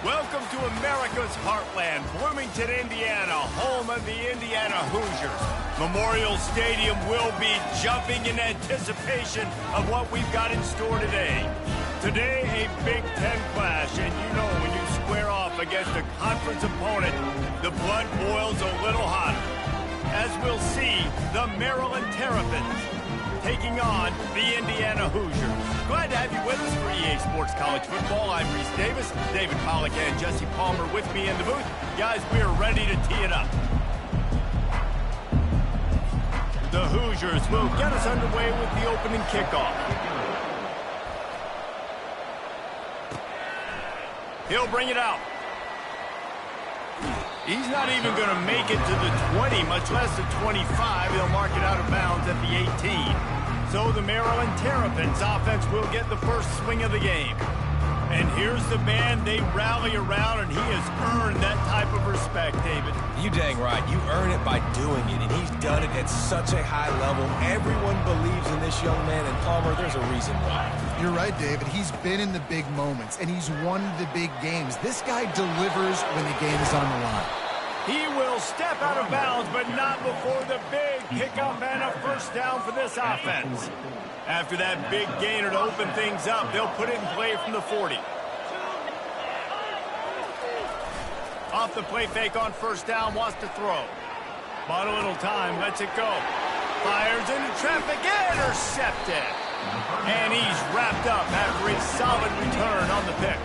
Welcome to America's heartland, Bloomington, Indiana, home of the Indiana Hoosiers. Memorial Stadium will be jumping in anticipation of what we've got in store today. Today, a Big Ten clash, and you know when you square off against a conference opponent, the blood boils a little hotter. As we'll see, the Maryland Terrapins taking on the Indiana Hoosiers. Glad to have you with us for EA Sports College Football. I'm Reese Davis, David Pollack and Jesse Palmer with me in the booth. Guys, we are ready to tee it up. The Hoosiers will get us underway with the opening kickoff. He'll bring it out. He's not even going to make it to the 20, much less the 25. He'll mark it out of bounds at the 18. So the Maryland Terrapins offense will get the first swing of the game. And here's the band they rally around, and he has earned that type of respect, David. You dang right. You earn it by doing it, and he's done it at such a high level. Everyone believes in this young man, and Palmer, there's a reason why. You're right, David. He's been in the big moments, and he's won the big games. This guy delivers when the game is on the line. He will step out of bounds, but not before the big pickup and a first down for this offense. After that big gainer to open things up, they'll put it in play from the 40. Off the play fake on first down, wants to throw. Bought a little time, lets it go. Fires into traffic, intercepted. And he's wrapped up after a solid return on the pick.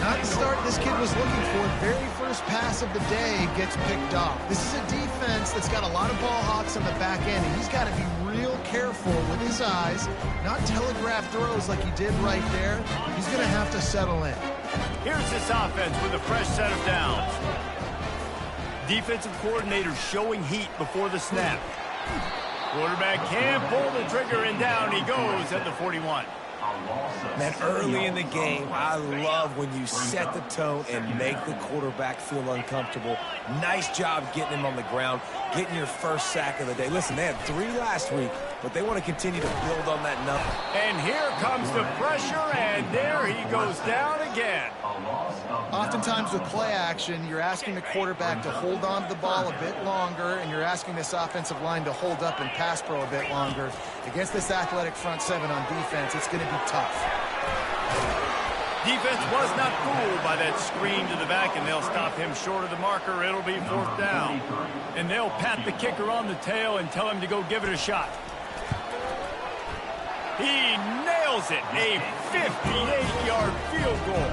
Not the start this kid was looking for. Very first pass of the day gets picked off. This is a defense that's got a lot of ball hawks on the back end, and he's got to be real careful with his eyes, not telegraph throws like he did right there. He's going to have to settle in. Here's this offense with a fresh set of downs. Defensive coordinator showing heat before the snap. Quarterback can pull the trigger, and down he goes at the 41. Man, early in the game, I love when you set the tone and make the quarterback feel uncomfortable. Nice job getting him on the ground, getting your first sack of the day. Listen, they had 3 last week, but they want to continue to build on that number. And here comes the pressure, and there he goes down again. Oftentimes with play action, you're asking the quarterback to hold on to the ball a bit longer, and you're asking this offensive line to hold up and pass pro a bit longer. Against this athletic front seven on defense, it's going to be tough. Defense was not fooled by that screen to the back, and they'll stop him short of the marker. It'll be fourth down. And they'll pat the kicker on the tail and tell him to go give it a shot. He nails it. A 58-yard field goal.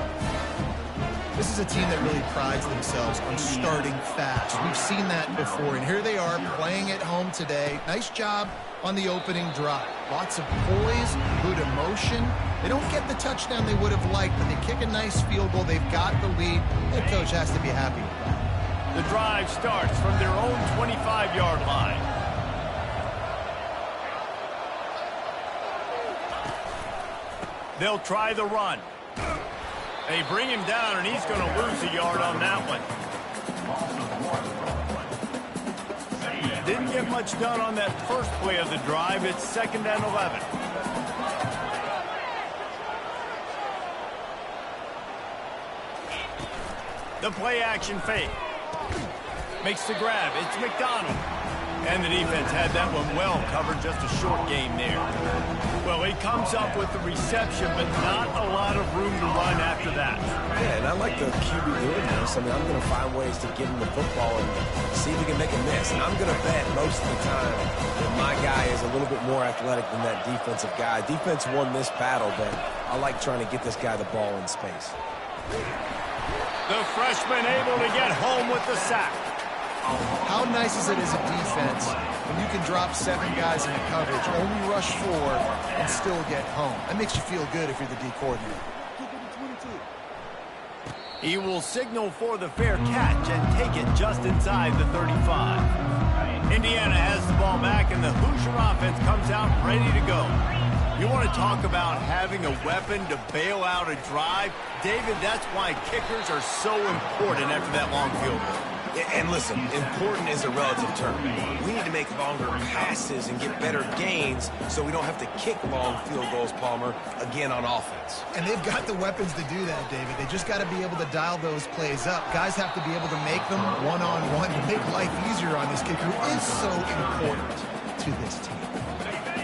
This is a team that really prides themselves on starting fast. We've seen that before, and here they are playing at home today. Nice job on the opening drive. Lots of poise, good emotion. They don't get the touchdown they would have liked, but they kick a nice field goal. They've got the lead. Head coach has to be happy with that. The drive starts from their own 25-yard line. They'll try the run. They bring him down, and he's going to lose a yard on that one. Didn't get much done on that first play of the drive. It's 2nd and 11. The play action fake. Makes the grab. It's McDonald. And the defense had that one well covered, just a short game there. Well, he comes up with the reception, but not a lot of room to run after that. Yeah, and I like the QB doing this. I mean, I'm going to find ways to give him the football and see if he can make a miss. And I'm going to bet most of the time that my guy is a little bit more athletic than that defensive guy. Defense won this battle, but I like trying to get this guy the ball in space. The freshman able to get home with the sack. How nice is it as a defense when you can drop 7 guys into coverage, only rush 4, and still get home? That makes you feel good if you're the D coordinator. He will signal for the fair catch and take it just inside the 35. Indiana has the ball back, and the Hoosier offense comes out ready to go. You want to talk about having a weapon to bail out a drive? David, that's why kickers are so important after that long field goal. And listen, important is a relative term. We need to make longer passes and get better gains so we don't have to kick long field goals, Palmer, again on offense. And they've got the weapons to do that, David. They just got to be able to dial those plays up. Guys have to be able to make them one-on-one to make life easier on this kid who is so important to this team.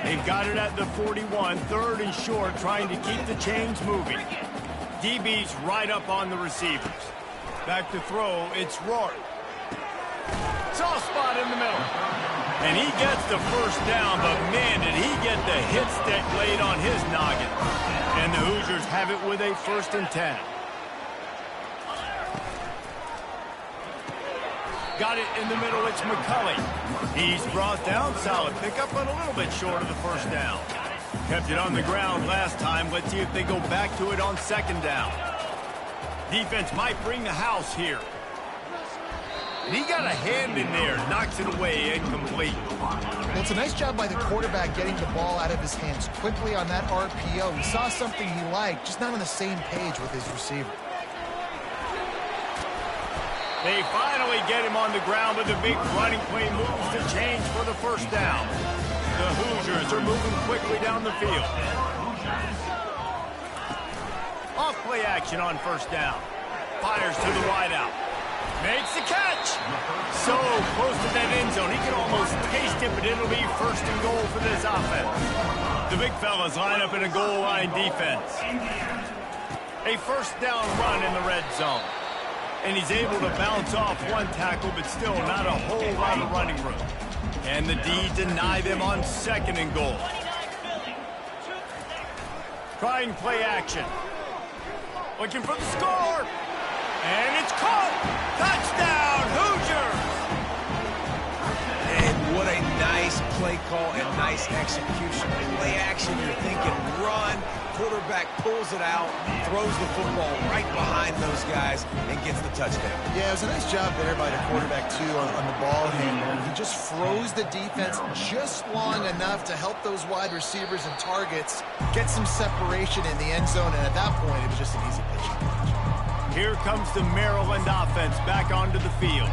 They've got it at the 41, third and short, trying to keep the chains moving. DB's right up on the receivers. Back to throw, it's Rourke. Soft spot in the middle. And he gets the first down, but man, did he get the hit stick laid on his noggin. And the Hoosiers have it with a 1st and 10. Got it in the middle, it's McCulley. He's brought down, solid pickup, but a little bit short of the first down. Kept it on the ground last time. Let's see if they go back to it on 2nd down. Defense might bring the house here. And he got a hand in there, knocks it away, incomplete. Well, it's a nice job by the quarterback getting the ball out of his hands quickly on that RPO. He saw something he liked, just not on the same page with his receiver. They finally get him on the ground, but the big running play moves the change for the first down. The Hoosiers are moving quickly down the field. Off play action on 1st down. Fires to the wideout. Makes the catch. So close to that end zone. He can almost taste it, but it'll be 1st and goal for this offense. The big fellas line up in a goal line defense. A 1st down run in the red zone. And he's able to bounce off one tackle, but still not a whole lot of running room. And the D deny them on 2nd and goal. Trying play action. Looking for the score. And it's caught. Touchdown, Hoosiers. And what a nice play call and nice execution. Play action, you're thinking run. Quarterback pulls it out, throws the football right behind those guys, and gets the touchdown. Yeah, it was a nice job there by the quarterback, too, on the ball handle. He just froze the defense just long enough to help those wide receivers and targets get some separation in the end zone, and at that point, it was just an easy pitch. Here comes the Maryland offense back onto the field.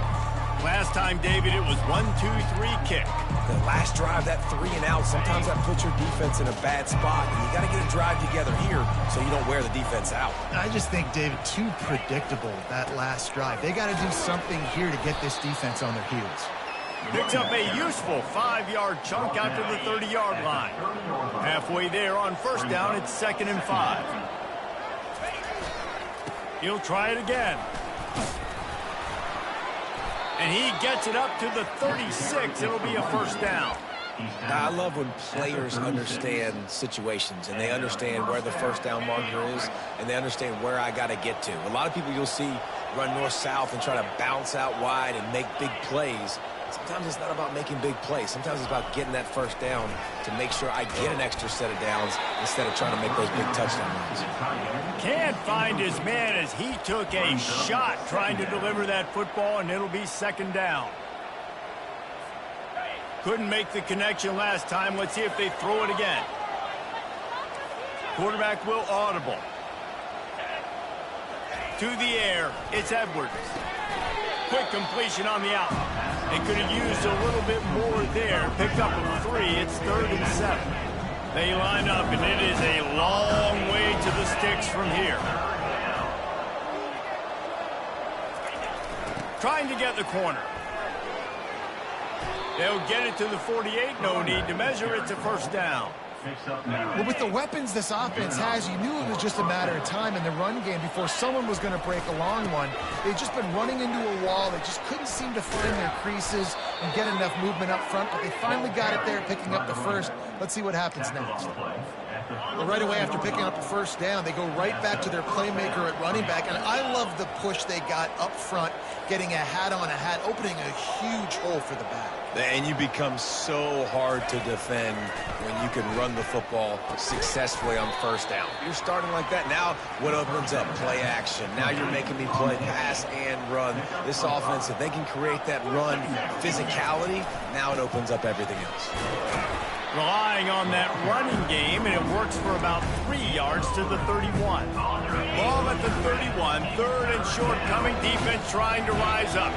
Last time, David, it was 1-2-3 kick. The last drive, that 3 and out, sometimes that puts your defense in a bad spot. And you got to get a drive together here so you don't wear the defense out. I just think, David, too predictable, that last drive. They got to do something here to get this defense on their heels. Picks up a useful 5-yard chunk out to the 30-yard line. Halfway there on 1st down, it's 2nd and 5. He'll try it again. And he gets it up to the 36. It'll be a 1st down. I love when players understand situations and they understand where the 1st down marker is and they understand where I got to get to. A lot of people you'll see run north-south and try to bounce out wide and make big plays. Sometimes it's not about making big plays. Sometimes it's about getting that 1st down to make sure I get an extra set of downs instead of trying to make those big touchdown runs. Can't find his man as he took a shot trying to deliver that football, and it'll be 2nd down. Couldn't make the connection last time. Let's see if they throw it again. Quarterback will audible. To the air, it's Edwards. Quick completion on the out. They could have used a little bit more there. Picked up a 3. It's 3rd and 7. They line up, and it is a long way to the sticks from here. Trying to get the corner. They'll get it to the 48. No need to measure. It's a 1st down. Well, with the weapons this offense has, you knew it was just a matter of time in the run game before someone was going to break a long one. They've just been running into a wall. They just couldn't seem to find their creases and get enough movement up front, but they finally got it there, picking up the 1st. Let's see what happens next. Well, right away after picking up the 1st down, they go right back to their playmaker at running back, and I love the push they got up front, getting a hat on a hat, opening a huge hole for the back. And you become so hard to defend when you can run the football successfully on 1st down. You're starting like that. Now what opens up? Play action. Now you're making me play pass and run. This offense, if they can create that run physicality, now it opens up everything else. Relying on that running game, and it works for about 3 yards to the 31. Ball at the 31, 3rd and short, coming defense trying to rise up.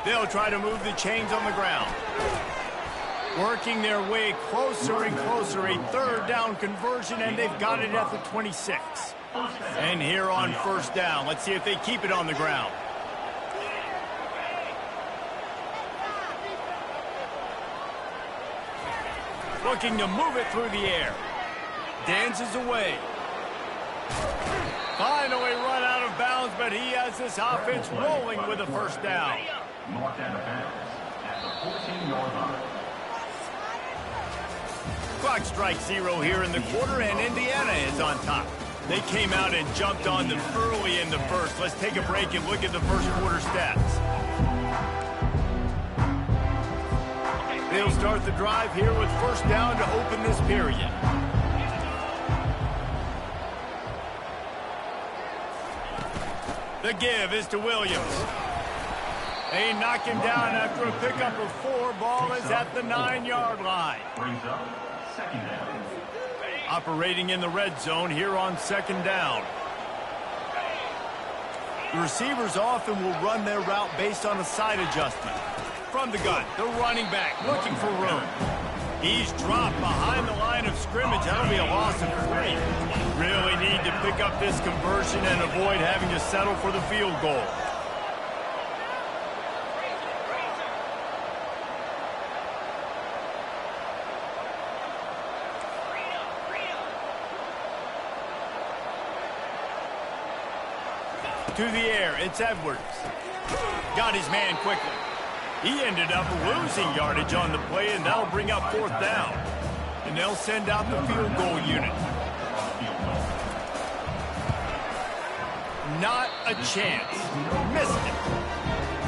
They'll try to move the chains on the ground. Working their way closer and closer. A third down conversion, and they've got it at the 26. And here on first down, let's see if they keep it on the ground. Looking to move it through the air. Dances away. Finally run out of bounds, but he has this offense rolling with a first down. Marked out of bounds at the 14-yard line. Clock strikes 0 here in the quarter, and Indiana is on top. They came out and jumped on them early in the first. Let's take a break and look at the first quarter stats. They'll start the drive here with first down to open this period. The give is to Williams. They knock him down after a pickup of 4. Ball is at the 9-yard line. Brings up second down. Operating in the red zone here on second down. The receivers often will run their route based on a side adjustment. From the gun, the running back looking for room. He's dropped behind the line of scrimmage. That'll be a loss of 3. Really need to pick up this conversion and avoid having to settle for the field goal. To the air, it's Edwards. Got his man quickly. He ended up losing yardage on the play, and that'll bring up fourth down. And they'll send out the field goal unit. Not a chance. Missed it.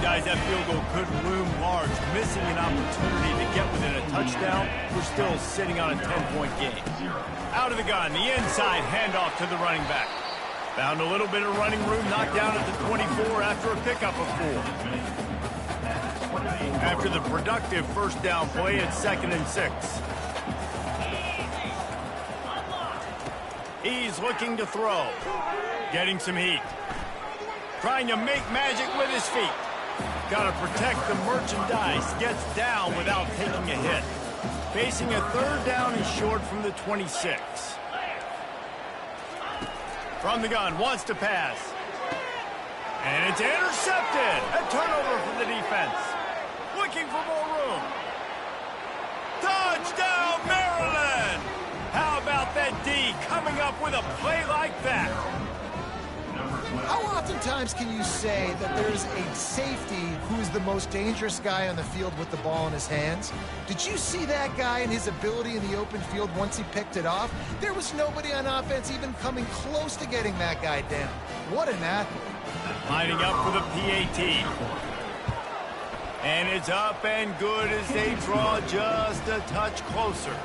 Guys, that field goal could loom large. Missing an opportunity to get within a touchdown. We're still sitting on a 10-point game. Out of the gun, the inside handoff to the running back. Found a little bit of running room, knocked down at the 24 after a pickup of 4. After the productive first down play, it's 2nd and 6. He's looking to throw. Getting some heat. Trying to make magic with his feet. Got to protect the merchandise. Gets down without taking a hit. Facing a third down and short from the 26. From the gun, wants to pass. And it's intercepted. A turnover for the defense. Looking for more room. Touchdown, Maryland! How about that D coming up with a play like that? How oftentimes can you say that there's a safety who is the most dangerous guy on the field with the ball in his hands? Did you see that guy and his ability in the open field once he picked it off? There was nobody on offense even coming close to getting that guy down. What an athlete. Lining up for the PAT. And it's up and good as they draw just a touch closer.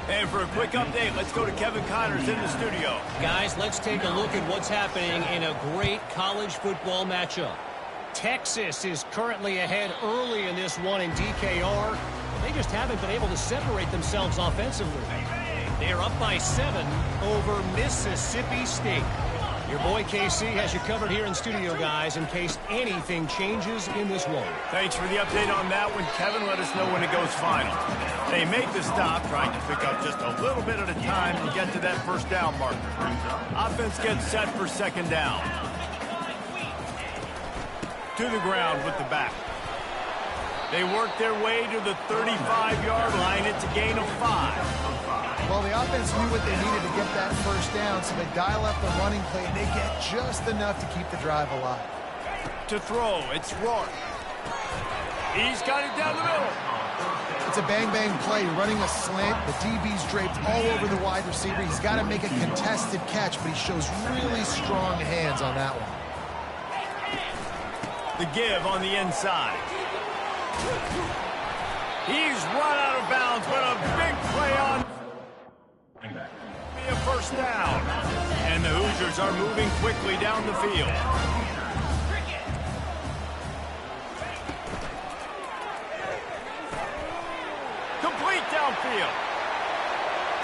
And for a quick update, let's go to Kevin Connors in the studio. Guys, let's take a look at what's happening in a great college football matchup. Texas is currently ahead early in this one in DKR. They just haven't been able to separate themselves offensively. They're up by 7 over Mississippi State. Your boy KC has you covered here in studio, guys, in case anything changes in this one. Thanks for the update on that one, Kevin. Let us know when it goes final. They make the stop, trying to pick up just a little bit at a time to get to that first down marker. Offense gets set for second down. To the ground with the back. They work their way to the 35-yard line. It's a gain of 5. Well, the offense knew what they needed to get that first down, so they dial up the running play, and they get just enough to keep the drive alive. To throw, it's Rourke. He's got it down the middle. It's a bang-bang play, running a slant. The DB's draped all over the wide receiver. He's got to make a contested catch, but he shows really strong hands on that one. The give on the inside. He's run out of bounds, but a big play on a first down. And the Hoosiers are moving quickly down the field. Complete downfield.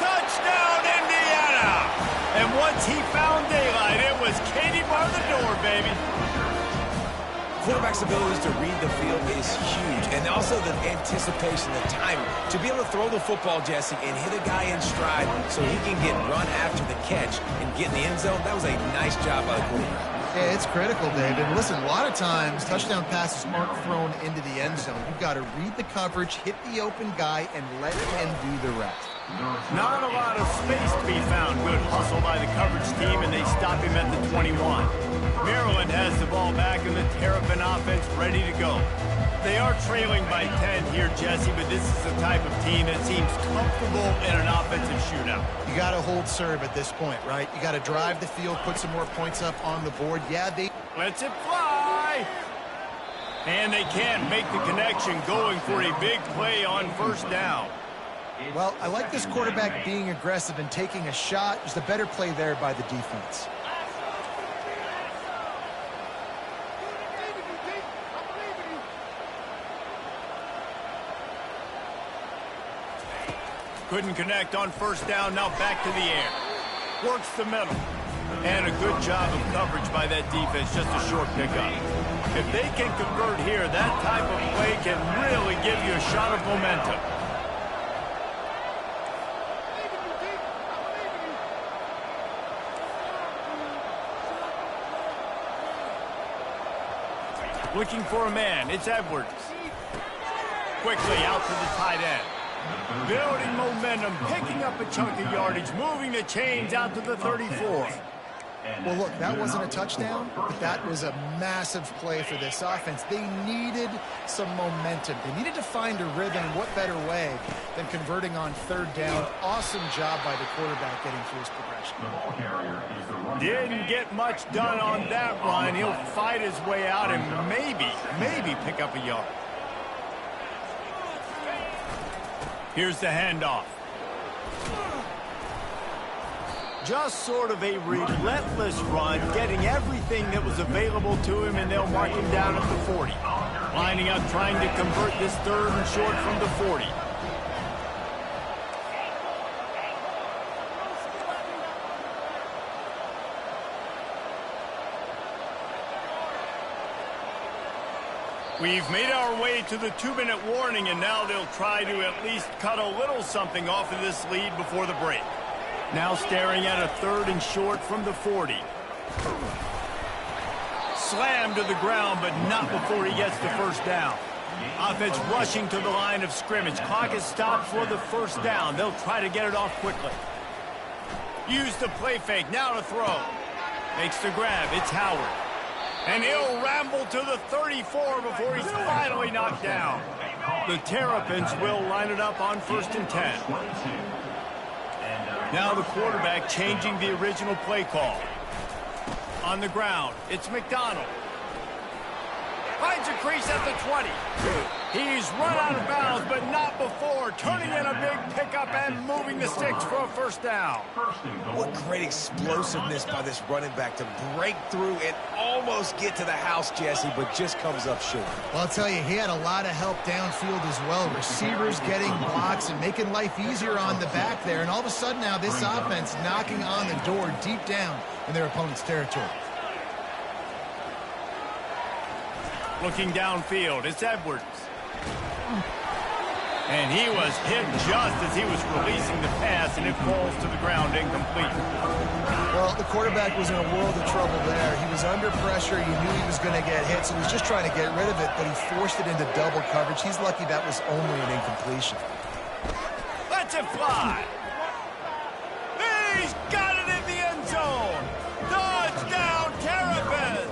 Touchdown, Indiana! And once he found daylight, it was Katie bar the door, baby. Quarterback's abilities to read the field is huge. And also the anticipation, the timing. To be able to throw the football, Jesse, and hit a guy in stride so he can get run after the catch and get in the end zone, that was a nice job by the quarterback. Yeah, it's critical, David. Listen, a lot of times touchdown passes aren't thrown into the end zone. You've got to read the coverage, hit the open guy, and let him do the rest. Not a lot of space to be found. Good hustle by the coverage team, and they stop him at the 21. Maryland has the ball back, and the Terrapin offense ready to go. They are trailing by 10 here, Jesse, but this is the type of team that seems comfortable in an offensive shootout. You got to hold serve at this point, right? You got to drive the field, put some more points up on the board. Yeah, they lets it fly. And they can't make the connection, going for a big play on first down. Well, I like this quarterback being aggressive and taking a shot. Just a better play there by the defense. Couldn't connect on first down, now back to the air. Works the middle. And a good job of coverage by that defense, just a short pickup. If they can convert here, that type of play can really give you a shot of momentum. Looking for a man, it's Edwards. Quickly out to the tight end. Building momentum, picking up a chunk of yardage, moving the chains out to the 34. Well, look, that wasn't a touchdown, but that was a massive play for this offense. They needed some momentum. They needed to find a rhythm. What better way than converting on third down? Awesome job by the quarterback getting through his progression. Didn't get much done on that run. He'll fight his way out and maybe pick up a yard. Here's the handoff. Just sort of a relentless run, getting everything that was available to him, and they'll mark him down at the 40. Lining up, trying to convert this third and short from the 40. We've made our way to the 2-minute warning, and now they'll try to at least cut a little something off of this lead before the break. Now staring at a third and short from the 40. Slammed to the ground, but not before he gets the first down. Offense rushing to the line of scrimmage. Clock is stopped for the first down. They'll try to get it off quickly. Use the play fake. Now to throw. Makes the grab. It's Howard. And he'll ramble to the 34 before he's finally knocked down. The Terrapins will line it up on 1st and 10. Now the quarterback changing the original play call. On the ground, it's McDonald. Finds a crease at the 20. He's run out of bounds, but not before. Turning in a big pickup and moving the sticks for a first down. What great explosiveness by this running back to break through and almost get to the house, Jesse, but just comes up short. Well, I'll tell you, he had a lot of help downfield as well. Receivers getting blocks and making life easier on the back there. And all of a sudden now this offense knocking on the door deep down in their opponent's territory. Looking downfield, it's Edwards. And he was hit just as he was releasing the pass, and it falls to the ground incomplete. Well, the quarterback was in a world of trouble there. He was under pressure. You knew he was going to get hit, so he was just trying to get rid of it, but he forced it into double coverage. He's lucky that was only an incompletion. Lets it fly. He's got it in the end zone. Touchdown, Terrapins.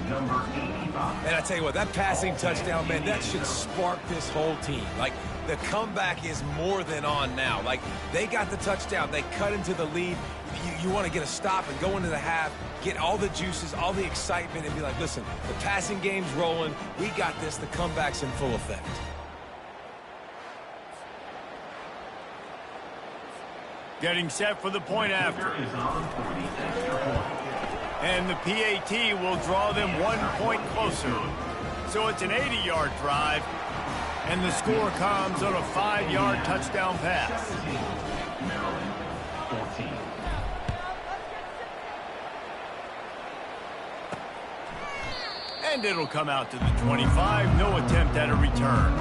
Number 85. And I tell you what, that passing touchdown, man, that should spark this whole team. Like, the comeback is more than on now. Like, they got the touchdown. They cut into the lead. You want to get a stop and go into the half, get all the juices, all the excitement, and be like, listen, the passing game's rolling. We got this. The comeback's in full effect. Getting set for the point after. And the PAT will draw them 1 point closer. So it's an 80-yard drive, and the score comes on a 5-yard touchdown pass. Maryland, 14. And it'll come out to the 25. No attempt at a return.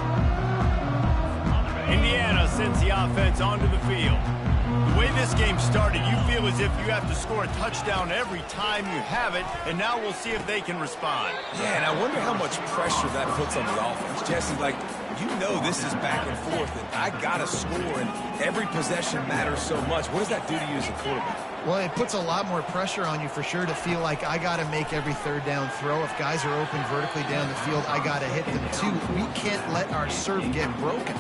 Indiana sends the offense onto the field. The way this game started, you feel as if you have to score a touchdown every time you have it, and now we'll see if they can respond. Yeah, and I wonder how much pressure that puts on the offense. Jesse, like, you know this is back and forth, and I got to score, and every possession matters so much. What does that do to you as a quarterback? Well, it puts a lot more pressure on you for sure to feel like I got to make every third down throw. If guys are open vertically down the field, I got to hit them too. We can't let our serve get broken.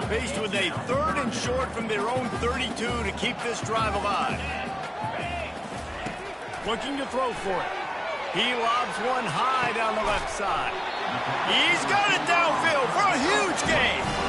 Faced with a 3rd and short from their own 32 to keep this drive alive. Looking to throw for it. He lobs one high down the left side. He's got it downfield for a huge gain.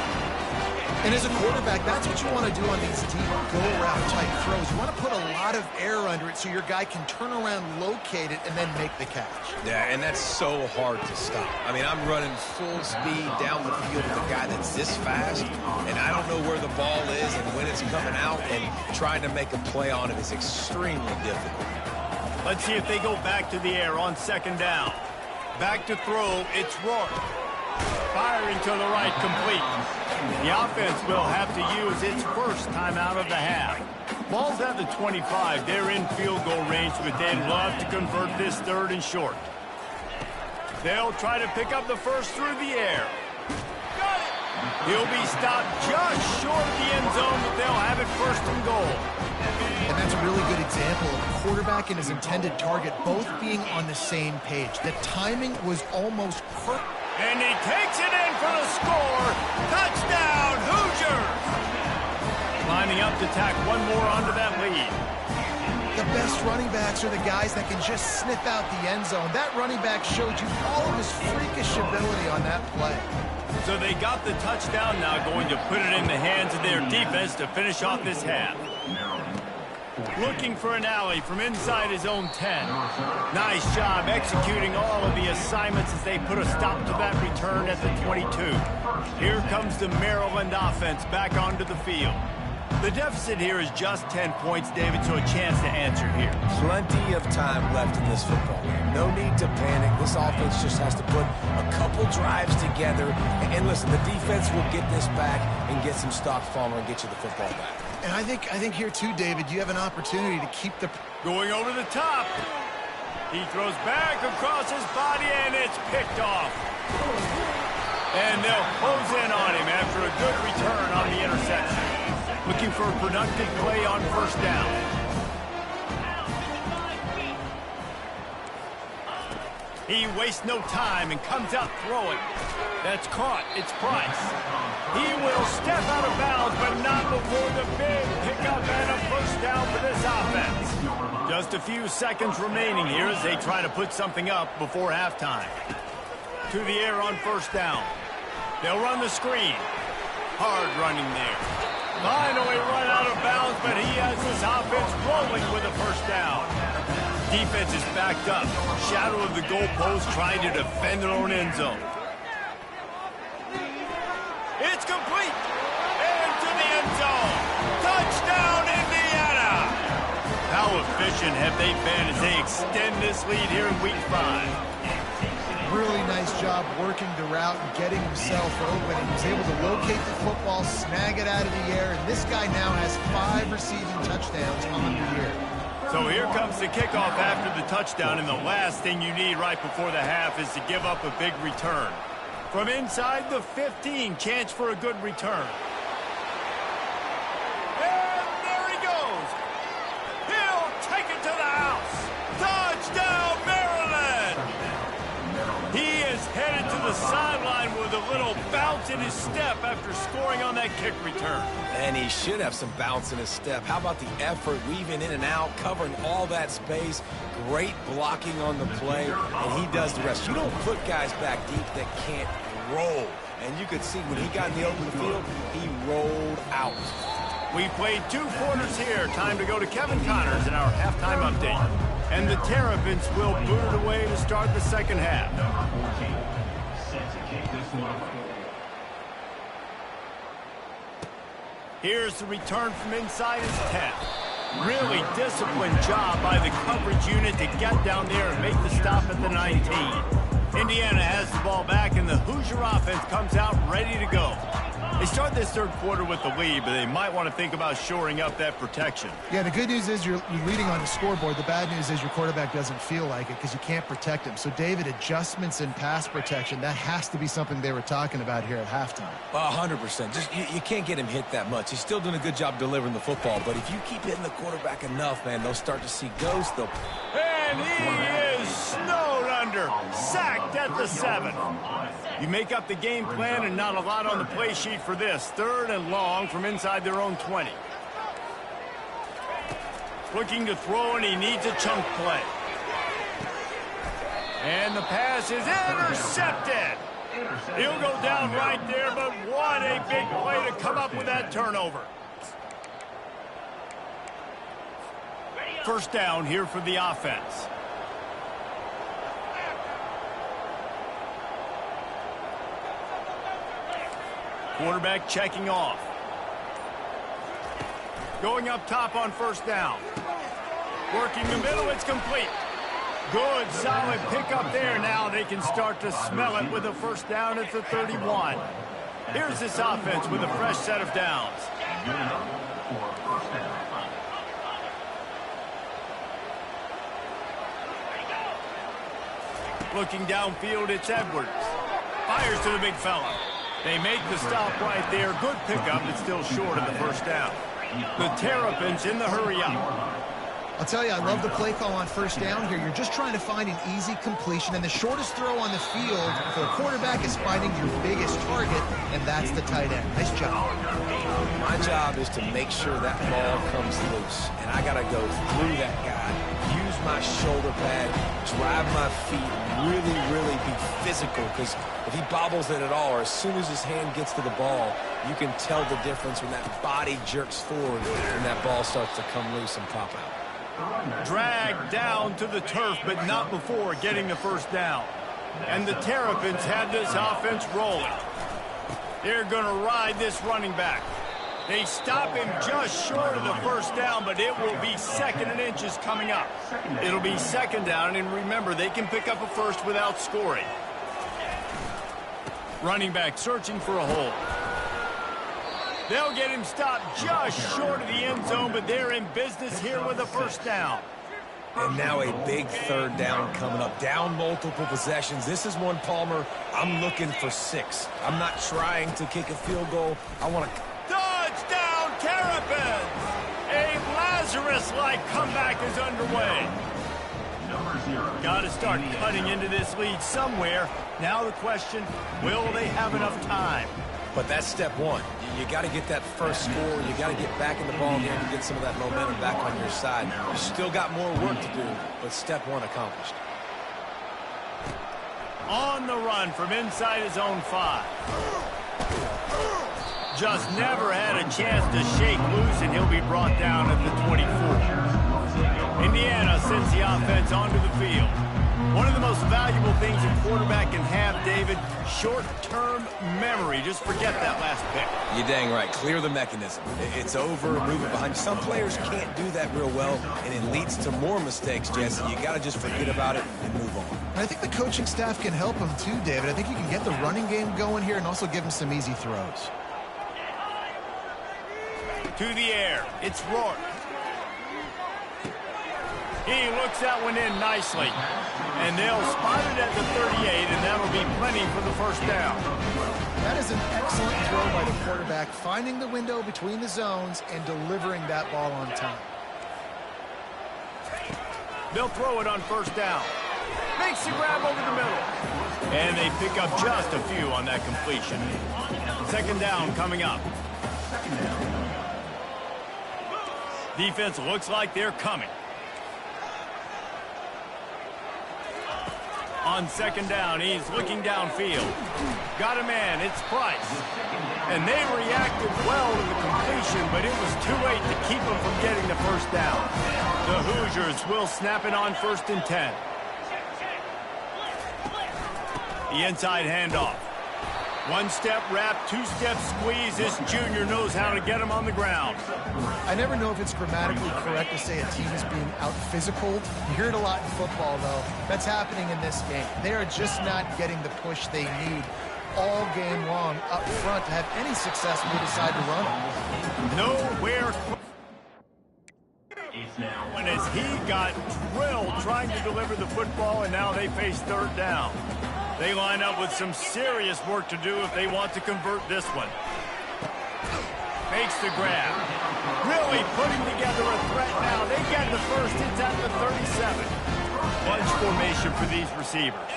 And as a quarterback, that's what you want to do on these deep go-route type throws. You want to put a lot of air under it so your guy can turn around, locate it, and then make the catch. Yeah, and that's so hard to stop. I mean, I'm running full speed down the field with a guy that's this fast, and I don't know where the ball is and when it's coming out, and trying to make a play on it is extremely difficult. Let's see if they go back to the air on 2nd down. Back to throw, it's Rourke. Firing to the right, complete. The offense will have to use its first timeout of the half. Ball's at the 25. They're in field goal range, but they'd love to convert this 3rd and short. They'll try to pick up the first through the air. Got it! He'll be stopped just short of the end zone, but they'll have it 1st and goal. And that's a really good example of a quarterback and his intended target both being on the same page. The timing was almost perfect. And he takes it in for the score. Touchdown, Hoosiers! Lining up to tack one more onto that lead. The best running backs are the guys that can just sniff out the end zone. That running back showed you all of his freakish ability on that play. So they got the touchdown, now going to put it in the hands of their defense to finish off this half. Looking for an alley from inside his own 10. Nice job executing all of the assignments as they put a stop to that return at the 22. Here comes the Maryland offense back onto the field. The deficit here is just 10 points, David, so a chance to answer here. Plenty of time left in this football game. No need to panic. This offense just has to put a couple drives together. And listen, the defense will get this back and get some stops falling and get you the football back. And I think here too, David, you have an opportunity to keep the... Going over the top. He throws back across his body, and it's picked off. And they'll close in on him after a good return on the interception. Looking for a productive play on 1st down. He wastes no time and comes out throwing. That's caught. It's Price. He will step out of bounds, but not before the big pickup and a 1st down for this offense. Just a few seconds remaining here as they try to put something up before halftime. To the air on 1st down. They'll run the screen. Hard running there. Finally run out of bounds, but he has this offense rolling with a 1st down. Defense is backed up. Shadow of the goalpost trying to defend their own end zone. It's complete. And to the end zone. Touchdown, Indiana. How efficient have they been as they extend this lead here in Week 5? Really nice job working the route and getting himself open. He was able to locate the football, snag it out of the air, and this guy now has 5 receiving touchdowns on the year. So here comes the kickoff after the touchdown, and the last thing you need right before the half is to give up a big return. From inside the 15, chance for a good return. And there he goes. He'll take it to the house. Touchdown, Maryland! He is headed to the sideline with a little bounce in his step after scoring on that kick return. And he should have some bounce in his step. How about the effort, weaving in and out, covering all that space, great blocking on the play, and he does the rest. You don't put guys back deep that can't roll. And you could see when he got in the open field, he rolled out. We played 2 quarters here. Time to go to Kevin Connors in our halftime update. And the Terrapins will boot it away to start the 2nd half. Number 14, set to kick this one off. Here's the return from inside his 10. Really disciplined job by the coverage unit to get down there and make the stop at the 19. Indiana has the ball back, and the Hoosier offense comes out ready to go. They start this third quarter with the lead, but they might want to think about shoring up that protection. Yeah, the good news is you're leading on the scoreboard. The bad news is your quarterback doesn't feel like it because you can't protect him. So, David, adjustments in pass protection, that has to be something they were talking about here at halftime. 100%. Just you can't get him hit that much. He's still doing a good job delivering the football, but if you keep hitting the quarterback enough, man, they'll start to see ghosts. And he is snowed under, sacked at the 7. You make up the game plan and not a lot on the play sheet for this. 3rd and long from inside their own 20. Looking to throw, and he needs a chunk play. And the pass is intercepted. He'll go down right there, but what a big play to come up with that turnover. First down here for the offense. Quarterback checking off. Going up top on first down. Working the middle, it's complete. Good, solid pickup there. Now they can start to smell it with a first down at the 31. Here's this offense with a fresh set of downs. Looking downfield, it's Edwards. Fires to the big fella. They make the stop right there. Good pickup, but still short of the first down. The Terrapins in the hurry-up. I'll tell you, I love the play call on first down here. You're just trying to find an easy completion, and the shortest throw on the field for a quarterback is finding your biggest target, and that's the tight end. Nice job. My job is to make sure that ball comes loose, and I got to go through that guy, use my shoulder pad, drive my feet, really be physical, because if he bobbles it at all, or as soon as his hand gets to the ball, you can tell the difference when that body jerks forward and that ball starts to come loose and pop out. Dragged down to the turf, but not before getting the first down. And the Terrapins have this offense rolling. They're going to ride this running back. They stop him just short of the first down, but it will be 2nd and inches coming up. It'll be 2nd down, and remember, they can pick up a first without scoring. Running back searching for a hole. They'll get him stopped just short of the end zone, but they're in business here with a first down. And now a big 3rd down coming up. Down multiple possessions. This is one, Palmer, I'm looking for 6. I'm not trying to kick a field goal. I want to... Touchdown, Terrapins! A Lazarus-like comeback is underway. Got to start cutting into this lead somewhere. Now the question, will they have enough time? But that's step one. You got to get that first score. You got to get back in the ball game to get some of that momentum back on your side. You still got more work to do, but step one accomplished. On the run from inside his own 5. Just never had a chance to shake loose, and he'll be brought down at the 24. Indiana sends the offense onto the field. One of the most valuable things a quarterback can have, David, short-term memory. Just forget that last pick. You're dang right. Clear the mechanism. It's over, move it behind. Some players can't do that real well, and it leads to more mistakes, Jesse. You got to just forget about it and move on. And I think the coaching staff can help him too, David. I think you can get the running game going here and also give him some easy throws. To the air. It's Rourke. He looks that one in nicely. And they'll spot it at the 38, and that'll be plenty for the first down. That is an excellent throw by the quarterback, finding the window between the zones and delivering that ball on time. They'll throw it on first down. Makes the grab over the middle. And they pick up just a few on that completion. 2nd down coming up. Defense looks like they're coming. On 2nd down, he's looking downfield. Got a man, it's Price. And they reacted well to the completion, but it was too late to keep them from getting the first down. The Hoosiers will snap it on 1st and 10. The inside handoff. One-step wrap, two-step squeeze. This junior knows how to get him on the ground. I never know if it's grammatically correct to say a team is being out-physicaled. You hear it a lot in football, though. That's happening in this game. They are just not getting the push they need all game long up front to have any success when they decide to run it. Nowhere. And as he got drilled trying to deliver the football, and now they face third down. They line up with some serious work to do if they want to convert this one. Makes the grab. Really putting together a threat now. They get the first. It's at the 37. Bunch formation for these receivers.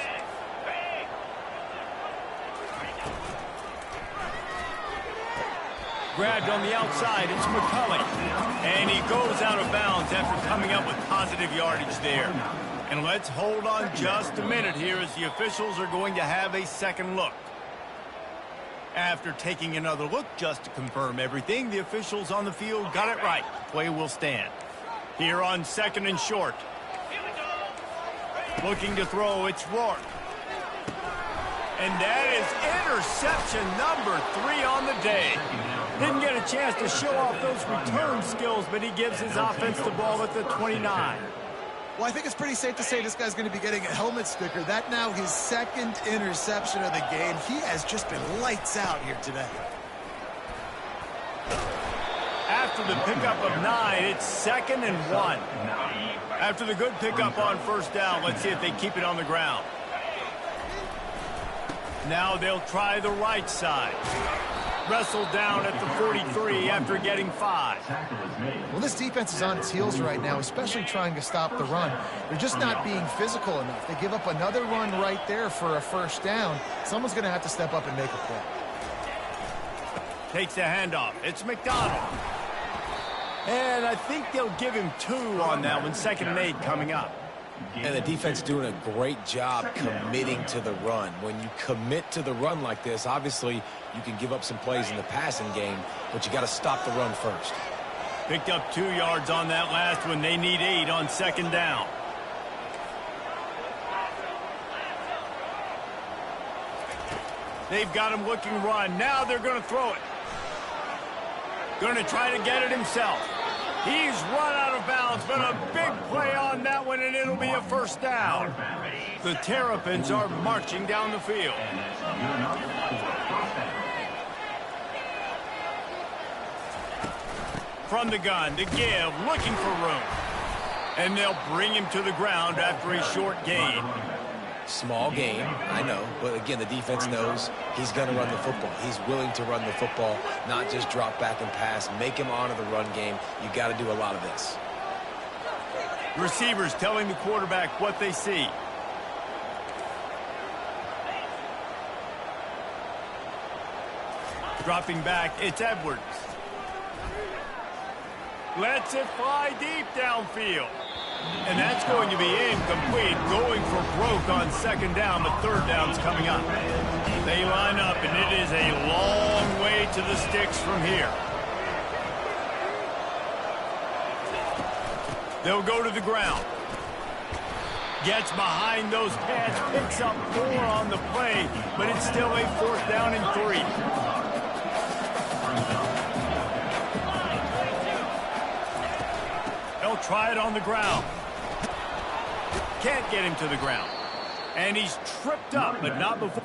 Grabbed on the outside. It's McCulley. And he goes out of bounds after coming up with positive yardage there. And let's hold on just a minute here as the officials are going to have a second look. After taking another look just to confirm everything, the officials on the field got it right. Play will stand. Here on second and short. Looking to throw, it's Rourke. And that is interception number 3 on the day. Didn't get a chance to show off those return skills, but he gives his offense the ball at the 29. Well, I think it's pretty safe to say this guy's going to be getting a helmet sticker. That now his second interception of the game. He has just been lights out here today. After the pickup of 9, it's 2nd and 1. After the good pickup on first down, let's see if they keep it on the ground. Now they'll try the right side. Wrestled down at the 43 after getting 5. Well, this defense is on its heels right now, especially trying to stop the run. They're just not being physical enough. They give up another run right there for a first down. Someone's going to have to step up and make a play. Takes the handoff. It's McDonald. And I think they'll give him 2 on that one. 2nd and 8 coming up. And the defense doing a great job committing to the run. When you commit to the run like this, obviously you can give up some plays in the passing game, but you got to stop the run first. Picked up 2 yards on that last one. They need 8 on 2nd down. They've got him looking run. Now they're going to throw it. Going to try to get it himself. He's run out of bounds, but a big play on that one, and it'll be a first down. The Terrapins are marching down the field. From the gun to give, looking for room. And they'll bring him to the ground after a short gain. Small game, I know, but again, the defense knows he's going to run the football. He's willing to run the football, not just drop back and pass, make him honor the run game. You got to do a lot of this. Receivers telling the quarterback what they see. Dropping back, it's Edwards. Lets it fly deep downfield. And that's going to be incomplete. Going for broke on 2nd down, but 3rd down's coming up. They line up, and it is a long way to the sticks from here. They'll go to the ground. Gets behind those pads, picks up 4 on the play, but it's still a 4th down and 3. They'll try it on the ground. Can't get him to the ground. And he's tripped up, but not before.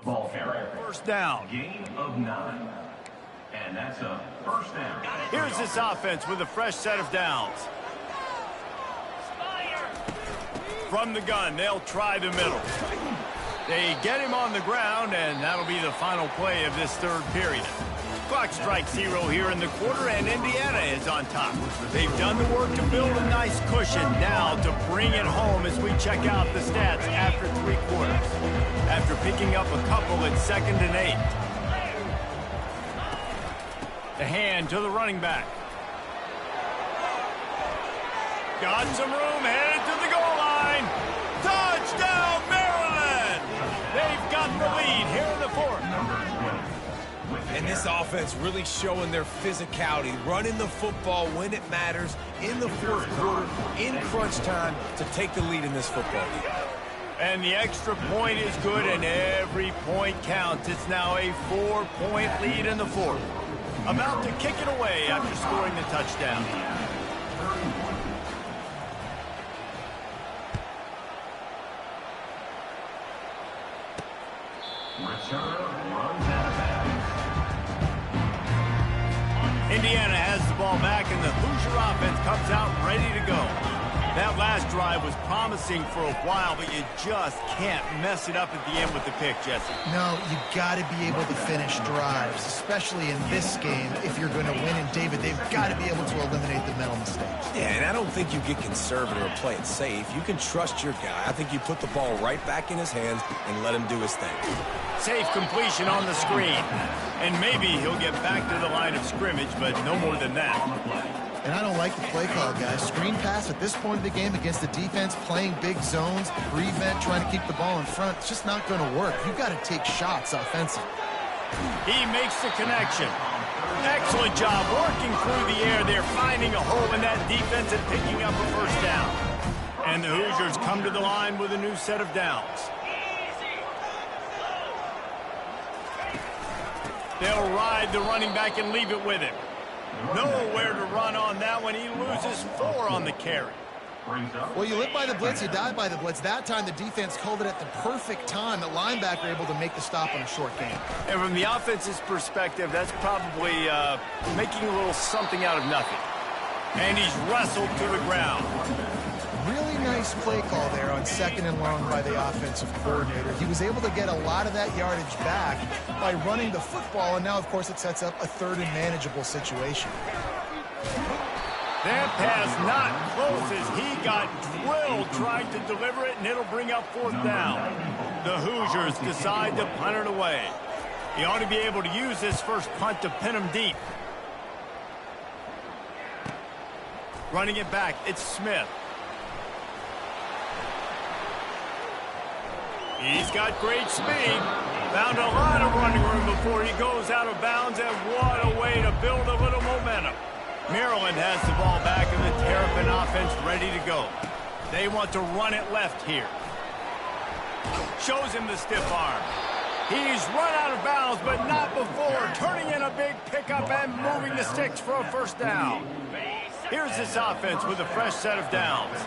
Ball carrier. First down. Gain of 9. And that's a first down. Here's this offense with a fresh set of downs. From the gun, they'll try the middle. They get him on the ground, and that'll be the final play of this third period. Clock strikes 0 here in the quarter, and Indiana is on top. They've done the work to build a nice cushion. Now to bring it home as we check out the stats after 3 quarters. After picking up a couple at 2nd and 8. The hand to the running back. Got some room, headed to the goal line. Touchdown, Maryland! They've got the lead here in the 4th. And this offense really showing their physicality, running the football when it matters, in the 4th quarter, in crunch time, to take the lead in this football game. And the extra point is good, and every point counts. It's now a 4-point lead in the 4th. About to kick it away after scoring the touchdown. Indiana has the ball back, and the Hoosier offense comes out ready to go. That last drive was promising for a while, but you just can't mess it up at the end with the pick, Jesse. No, you got to be able to finish drives, especially in this game. If you're going to win, and David, they've got to be able to eliminate the mental mistakes. Yeah, and I don't think you get conservative or play it safe. You can trust your guy. I think you put the ball right back in his hands and let him do his thing. Safe completion on the screen. And maybe he'll get back to the line of scrimmage, but no more than that. And I don't like the play call, guys. Screen pass at this point of the game against the defense, playing big zones, prevent, trying to keep the ball in front. It's just not going to work. You've got to take shots offensively. He makes the connection. Excellent job working through the air. They're finding a hole in that defense and picking up a first down. And the Hoosiers come to the line with a new set of downs. They'll ride the running back and leave it with him. Nowhere to run on that one. He loses 4 on the carry. Well, you live by the blitz, you die by the blitz. That time the defense called it at the perfect time. The linebacker able to make the stop on a short game. And from the offense's perspective, that's probably making a little something out of nothing. And he's wrestled to the ground. Really nice play call there on 2nd and long by the offensive coordinator. He was able to get a lot of that yardage back by running the football, and now, of course, it sets up a 3rd and manageable situation. That pass not close as he got drilled trying to deliver it, and it'll bring up 4th down. The Hoosiers decide to punt it away. He ought to be able to use this first punt to pin him deep. Running it back, it's Smith. He's got great speed. Found a lot of running room before he goes out of bounds, and what a way to build a little momentum. Maryland has the ball back, and the Terrapin offense ready to go. They want to run it left here. Shows him the stiff arm. He's run out of bounds, but not before. Turning in a big pickup and moving the sticks for a first down. Here's this offense with a fresh set of downs.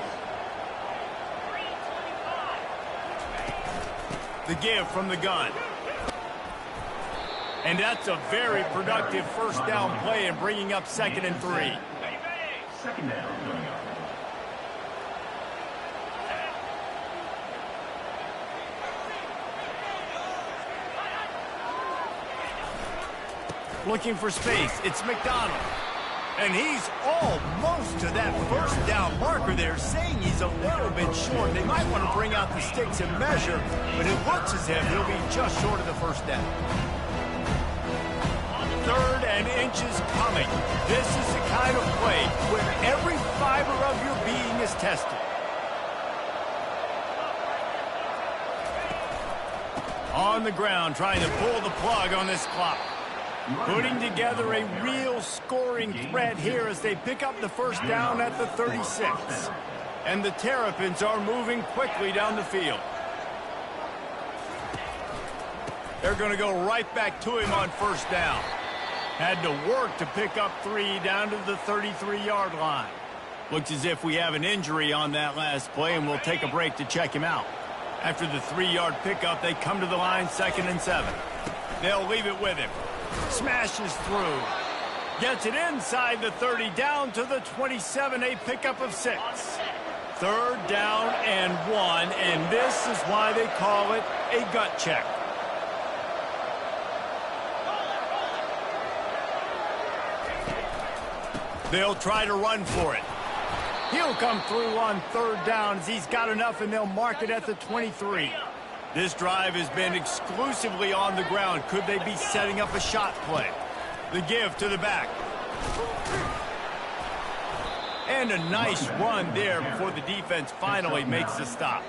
The give from the gun. And that's a very productive first down play and bringing up 2nd and 3. 2nd down. Looking for space. It's McDonald. And he's almost to that first down marker there, saying he's a little bit short. They might want to bring out the sticks and measure, but it looks as if he'll be just short of the first down. 3rd and inches coming. This is the kind of play where every fiber of your being is tested. On the ground, trying to pull the plug on this clock. Putting together a real scoring threat here as they pick up the first down at the 36. And the Terrapins are moving quickly down the field. They're going to go right back to him on first down. Had to work to pick up 3 down to the 33-yard line. Looks as if we have an injury on that last play, and we'll take a break to check him out. After the 3-yard pickup, they come to the line 2nd and 7. They'll leave it with him. Smashes through. Gets it inside the 30, down to the 27, a pickup of 6. 3rd down and 1, and this is why they call it a gut check. They'll try to run for it. He'll come through on 3rd down as he's got enough, and they'll mark it at the 23. This drive has been exclusively on the ground. Could they be setting up a shot play? The give to the back. And a nice run there before the defense finally makes the stop.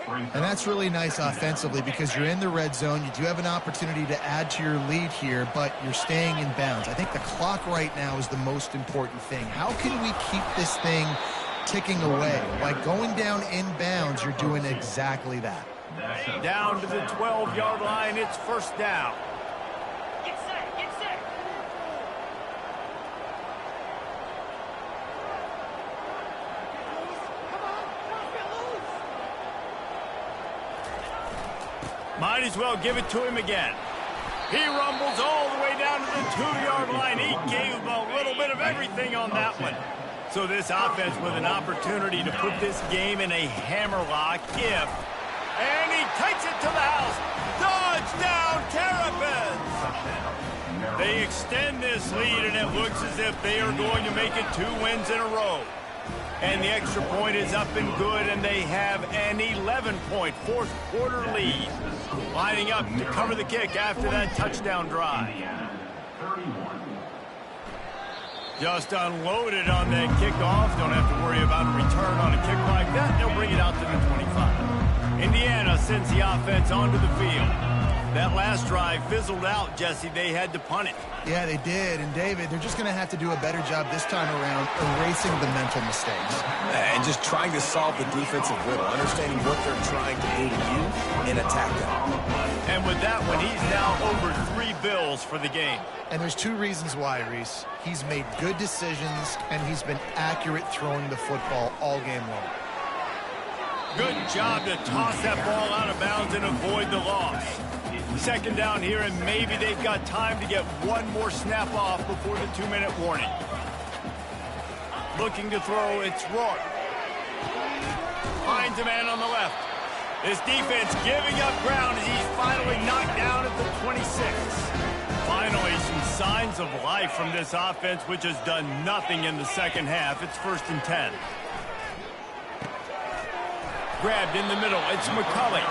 And that's really nice offensively because you're in the red zone. You do have an opportunity to add to your lead here, but you're staying in bounds. I think the clock right now is the most important thing. How can we keep this thing ticking away? By going down in bounds, you're doing exactly that. Down to the 12-yard line, it's 1st down. Get set, get set. Come on, don't get loose. Might as well give it to him again. He rumbles all the way down to the 2-yard line. He gave him a little bit of everything on that one. So this offense with an opportunity to put this game in a hammerlock if... And he takes it to the house. Touchdown, Terrapins! They extend this lead, and it looks as if they are going to make it 2 wins in a row. And the extra point is up and good, and they have an 11-point fourth-quarter lead. Lining up to cover the kick after that touchdown drive. Just unloaded on that kickoff. Don't have to worry about a return on a kick like that. They'll bring it out to the 25. Indiana sends the offense onto the field. That last drive fizzled out, Jesse. They had to punt it. Yeah, they did. And, David, they're just going to have to do a better job this time around erasing the mental mistakes. And just trying to solve the defensive riddle, understanding what they're trying to do to you and attack them. And with that one, he's now over 3 bills for the game. And there's 2 reasons why, Reese. He's made good decisions, and he's been accurate throwing the football all game long. Good job to toss that ball out of bounds and avoid the loss. 2nd down here, and maybe they've got time to get one more snap off before the 2-minute warning. Looking to throw, it's Rourke. Finds a man on the left. This defense giving up ground as he's finally knocked down at the 26. Finally, some signs of life from this offense, which has done nothing in the second half. It's 1st and 10. Grabbed in the middle, it's McCulley.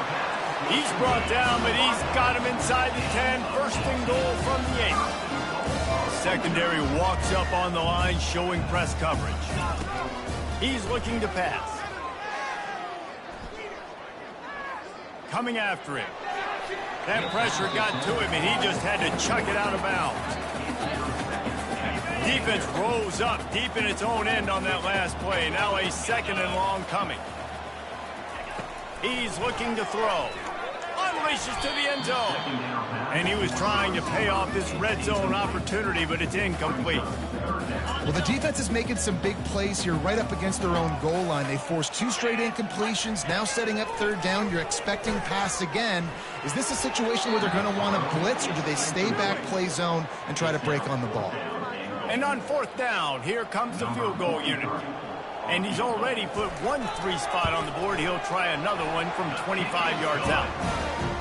He's brought down, but he's got him inside the 10. 1st and goal from the 8. Secondary walks up on the line, showing press coverage. He's looking to pass. Coming after him. That pressure got to him, and he just had to chuck it out of bounds. Defense rose up deep in its own end on that last play. Now a 2nd and long coming. He's looking to throw. Unleashes to the end zone. And he was trying to pay off this red zone opportunity, but it's incomplete. Well, the defense is making some big plays here right up against their own goal line. They forced 2 straight incompletions, now setting up 3rd down. You're expecting pass again. Is this a situation where they're going to want to blitz, or do they stay back, play zone, and try to break on the ball? And on 4th down, here comes the field goal unit. And he's already put 1 3 spot on the board. He'll try another one from 25 yards out.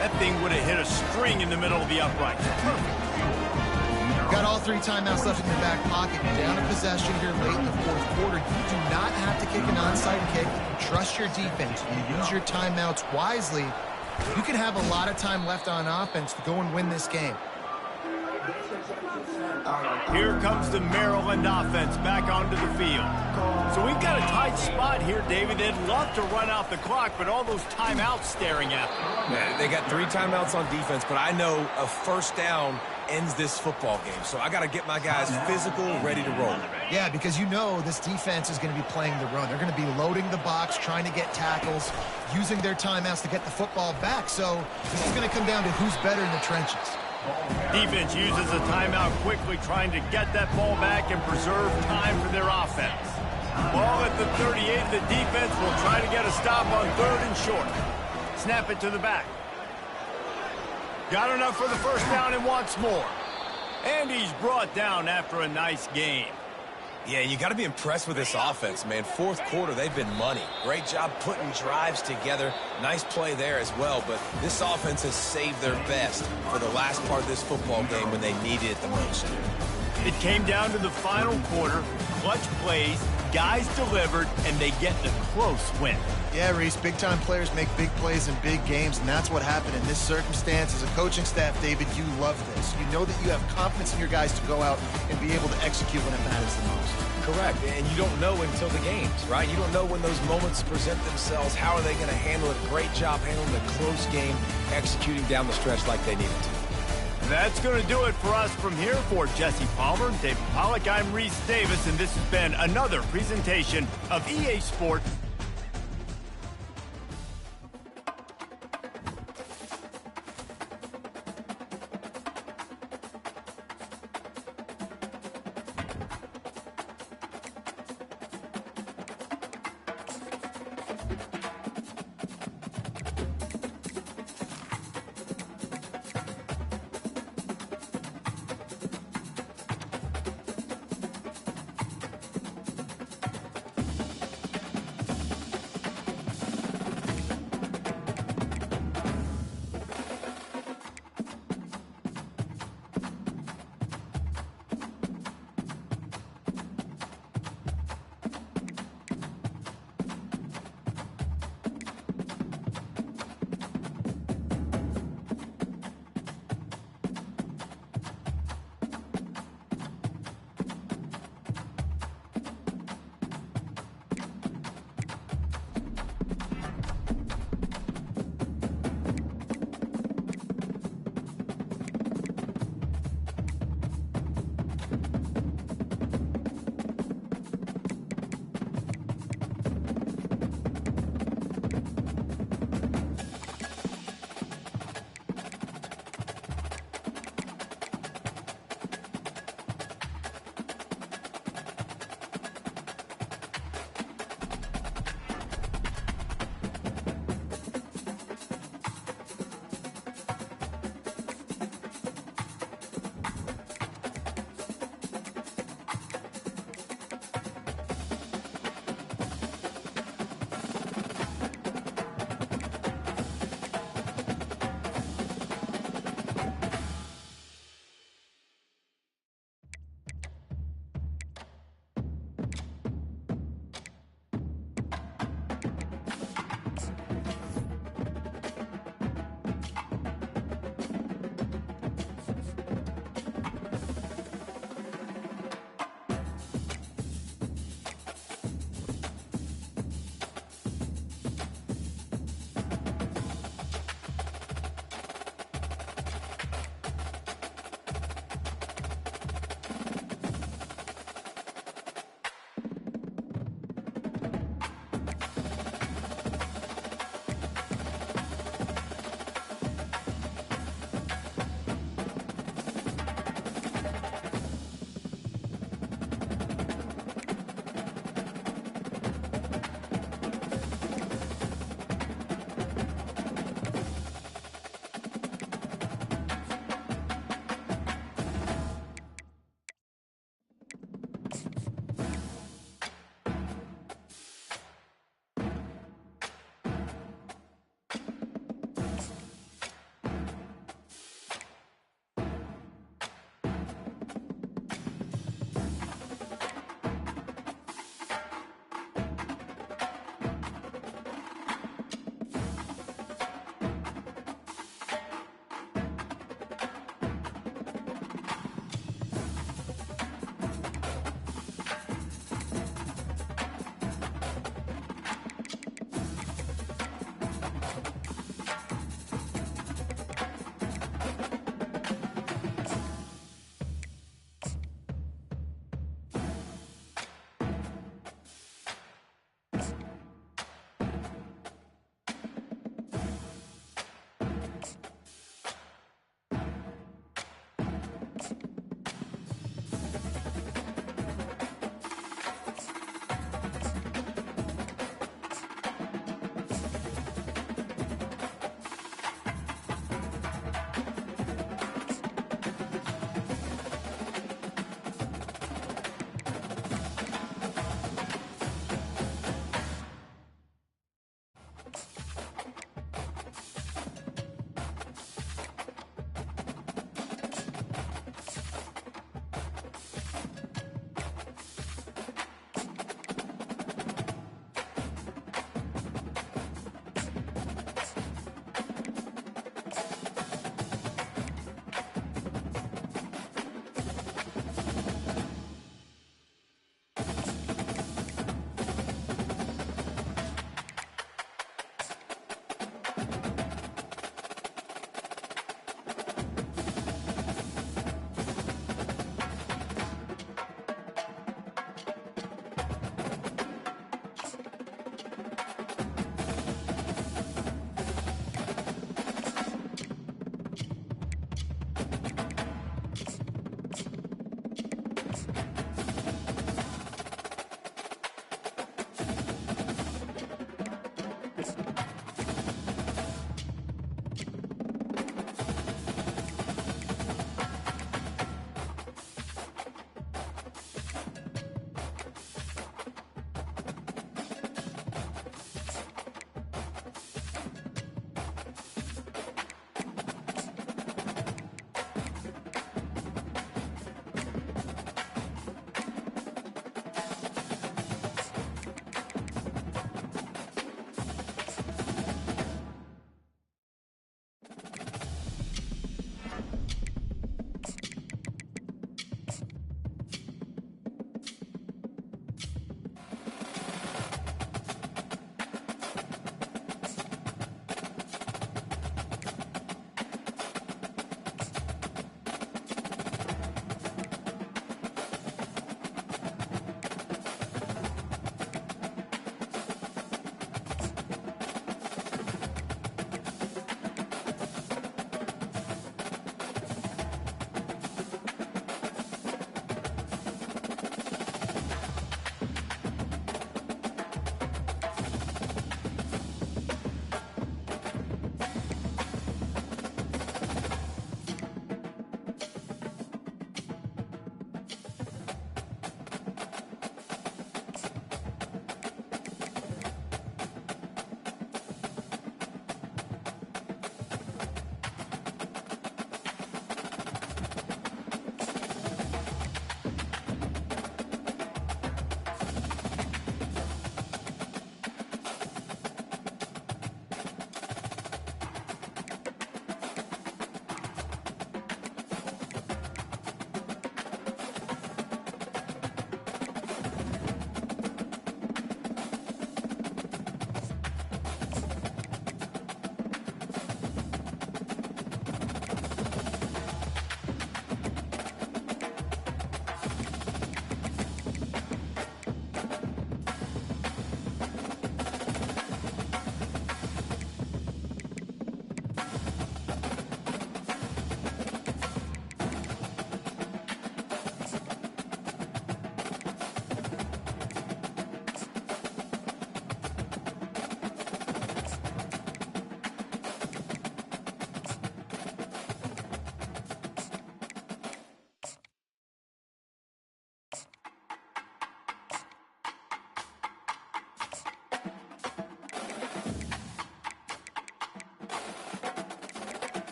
That thing would have hit a string in the middle of the uprights. Perfect. Got all 3 timeouts left in your back pocket. You're down a possession here late in the 4th quarter. You do not have to kick an onside kick. Trust your defense. You use your timeouts wisely. You can have a lot of time left on offense to go and win this game. Here comes the Maryland offense back onto the field. So we've got a tight spot here, David. They'd love to run out the clock, but all those timeouts staring at them. Man, they got 3 timeouts on defense, but I know a 1st down ends this football game. So I got to get my guys physical, ready to roll. Yeah, because you know this defense is going to be playing the run. They're going to be loading the box, trying to get tackles, using their timeouts to get the football back. So this is going to come down to who's better in the trenches. Defense uses a timeout quickly, trying to get that ball back and preserve time for their offense. Ball at the 38. The defense will try to get a stop on 3rd and short. Snap it to the back. Got enough for the first down and wants more. And he's brought down after a nice game. Yeah, you got to be impressed with this offense, man. Fourth quarter, they've been money. Great job putting drives together. Nice play there as well, but this offense has saved their best for the last part of this football game when they needed it the most. It came down to the final quarter. Clutch plays, guys delivered, and they get the close win. Yeah, Reese, big-time players make big plays in big games, and that's what happened in this circumstance. As a coaching staff, David, you love this. You know that you have confidence in your guys to go out and be able to execute when it matters the most. Correct, and you don't know until the games, right? You don't know when those moments present themselves. How are they going to handle it? Great job handling a close game, executing down the stretch like they needed to. That's going to do it for us from here. For Jesse Palmer, David Pollack, I'm Reese Davis, and this has been another presentation of EA Sports.